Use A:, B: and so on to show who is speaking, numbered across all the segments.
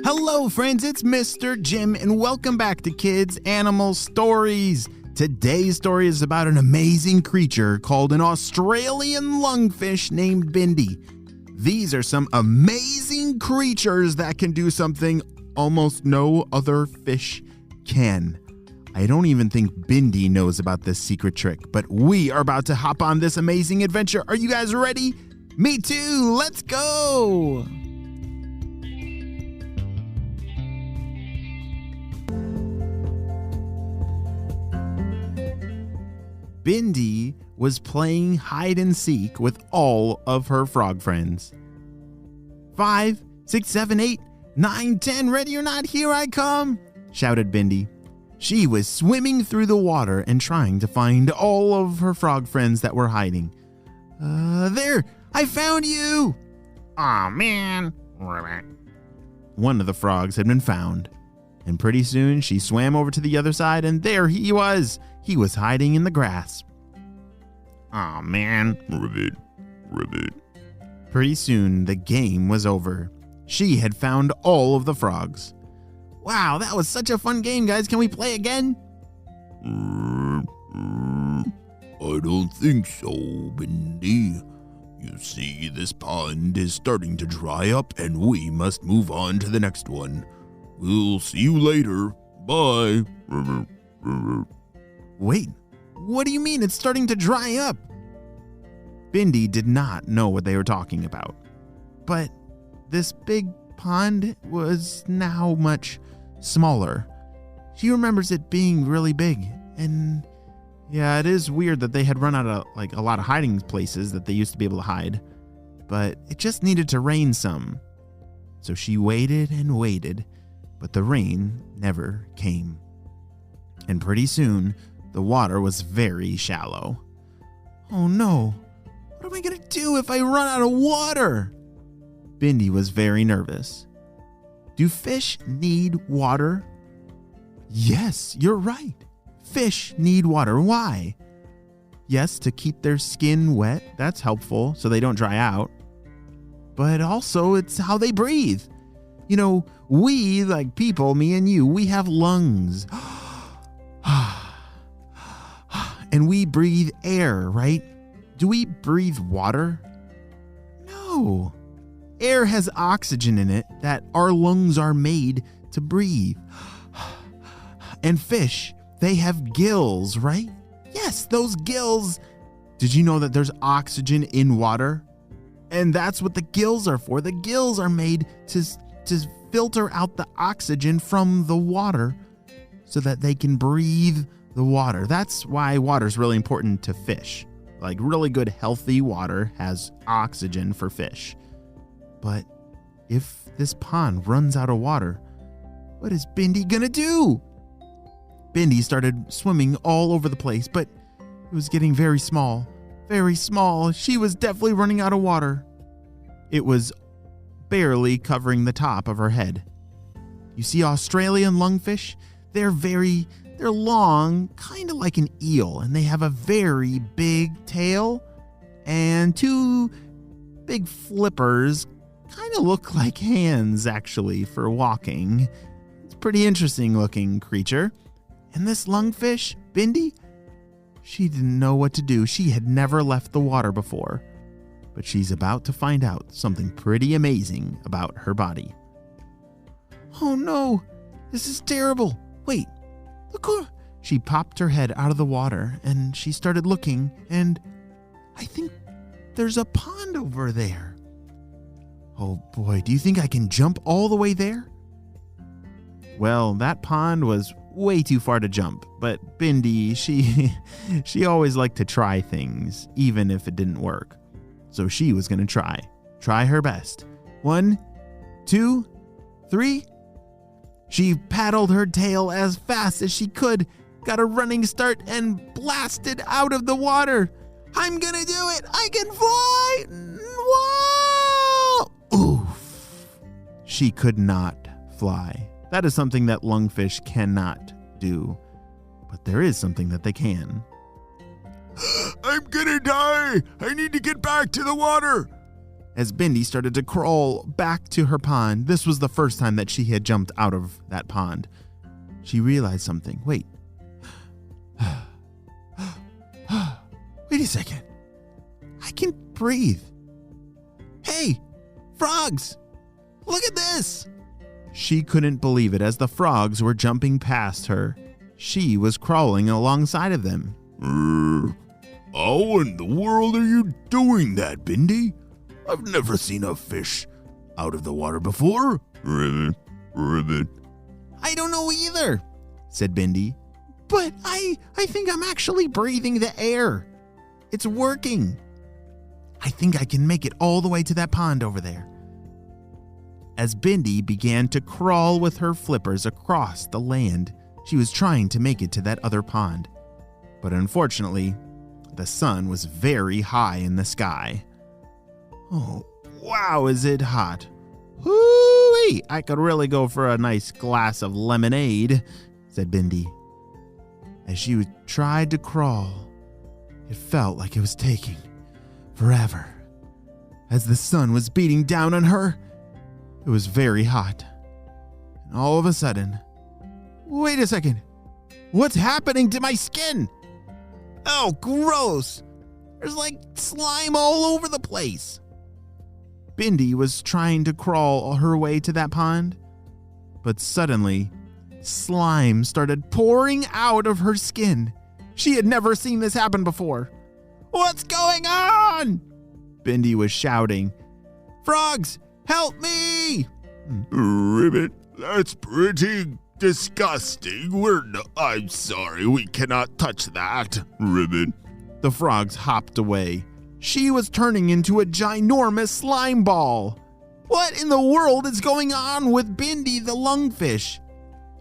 A: Hello friends, it's Mr. Jim and welcome back to Kids Animal Stories. Today's story is about an amazing creature called an Australian lungfish named Bindi. These are some amazing creatures that can do something almost no other fish can. I don't even think Bindi knows about this secret trick, but we are about to hop on this amazing adventure. Are you guys ready? Me too, let's go! Bindi was playing hide and seek with all of her frog friends. 5, 6, 7, 8, 9, 10, ready or not, here I come, shouted Bindi. She was swimming through the water and trying to find all of her frog friends that were hiding. There, I found you! Aw, man. One of the frogs had been found, and pretty soon she swam over to the other side, and there he was. He was hiding in the grass. Aw, man. Ribbit. Pretty soon, the game was over. She had found all of the frogs. Wow, that was such a fun game, guys. Can we play again?
B: I don't think so, Bindi. You see, this pond is starting to dry up and we must move on to the next one. We'll see you later. Bye.
A: Wait, what do you mean it's starting to dry up? Bindi did not know what they were talking about. But this big pond was now much smaller. She remembers it being really big, and yeah, it is weird that they had run out of a lot of hiding places that they used to be able to hide, but it just needed to rain some. So she waited and waited, but the rain never came. And pretty soon, the water was very shallow. Oh no, what am I gonna do if I run out of water? Bindi was very nervous. Do fish need water? Yes, you're right. Fish need water. Why? Yes, to keep their skin wet. That's helpful so they don't dry out. But also it's how they breathe. You know, we, like people, me and you, we have lungs. And we breathe air, right? Do we breathe water? No. Air has oxygen in it that our lungs are made to breathe. And fish, they have gills, right? Yes, those gills. Did you know that there's oxygen in water? And that's what the gills are for. The gills are made to filter out the oxygen from the water so that they can breathe the water. That's why water is really important to fish. Like really good, healthy water has oxygen for fish. But if this pond runs out of water, what is Bindi gonna do? Bindi started swimming all over the place, but it was getting very small. Very small. She was definitely running out of water. It was barely covering the top of her head. You see Australian lungfish? They're long, kind of like an eel, and they have a very big tail and two big flippers, kind of look like hands actually for walking. It's a pretty interesting looking creature. And this lungfish, Bindi, she didn't know what to do. She had never left the water before, but she's about to find out something pretty amazing about her body. Oh no, this is terrible. Wait, look. She popped her head out of the water and she started looking, and I think there's a pond over there. Oh boy, do you think I can jump all the way there? Well, that pond was way too far to jump, but Bindi, she always liked to try things, even if it didn't work. So she was going to try her best. 1, 2, 3. She paddled her tail as fast as she could, got a running start, and blasted out of the water. I'm gonna do it! I can fly! Whoa! Oof. She could not fly. That is something that lungfish cannot do. But there is something that they can.
B: I'm gonna die! I need to get back to the water!
A: As Bindi started to crawl back to her pond, this was the first time that she had jumped out of that pond. She realized something. Wait. Wait a second. I can breathe. Hey, frogs! Look at this! She couldn't believe it as the frogs were jumping past her. She was crawling alongside of them.
B: How in the world are you doing that, Bindi? I've never seen a fish out of the water before. Ribbit.
A: I don't know either, said Bindi. But I think I'm actually breathing the air. It's working. I think I can make it all the way to that pond over there. As Bindi began to crawl with her flippers across the land, she was trying to make it to that other pond. But unfortunately, the sun was very high in the sky. Oh, wow, is it hot. Hoo-wee, I could really go for a nice glass of lemonade, said Bindi. As she tried to crawl, it felt like it was taking forever. As the sun was beating down on her, it was very hot. And all of a sudden, wait a second, what's happening to my skin? Oh, gross! There's like slime all over the place. Bindi was trying to crawl her way to that pond, but suddenly, slime started pouring out of her skin. She had never seen this happen before. What's going on? Bindi was shouting. Frogs, help me!
B: Ribbit, that's pretty disgusting. I'm sorry, we cannot touch that. Ribbit.
A: The frogs hopped away. She was turning into a ginormous slime ball. What in the world is going on with Bindi the lungfish?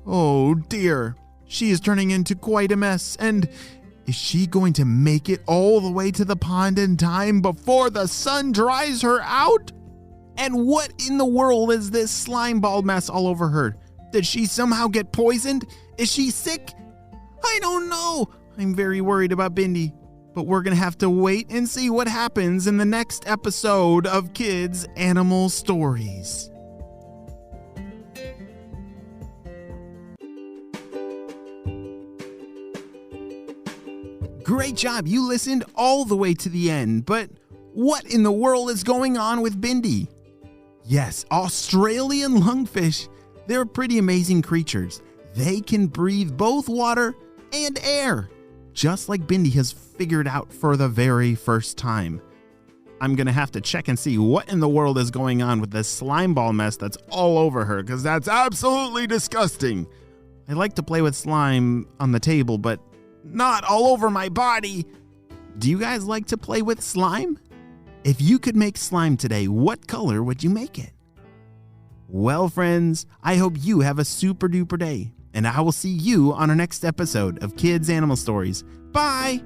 A: Oh dear, she is turning into quite a mess, and is she going to make it all the way to the pond in time before the sun dries her out? And what in the world is this slime ball mess all over her? Did she somehow get poisoned? Is she sick? I don't know. I'm very worried about Bindi, but we're going to have to wait and see what happens in the next episode of Kids Animal Stories. Great job, you listened all the way to the end, but what in the world is going on with Bindi? Yes, Australian lungfish. They're pretty amazing creatures. They can breathe both water and air, just like Bindi has figured out for the very first time. I'm going to have to check and see what in the world is going on with this slime ball mess that's all over her, because that's absolutely disgusting. I like to play with slime on the table, but not all over my body. Do you guys like to play with slime? If you could make slime today, what color would you make it? Well, friends, I hope you have a super duper day, and I will see you on our next episode of Kids Animal Stories. Bye!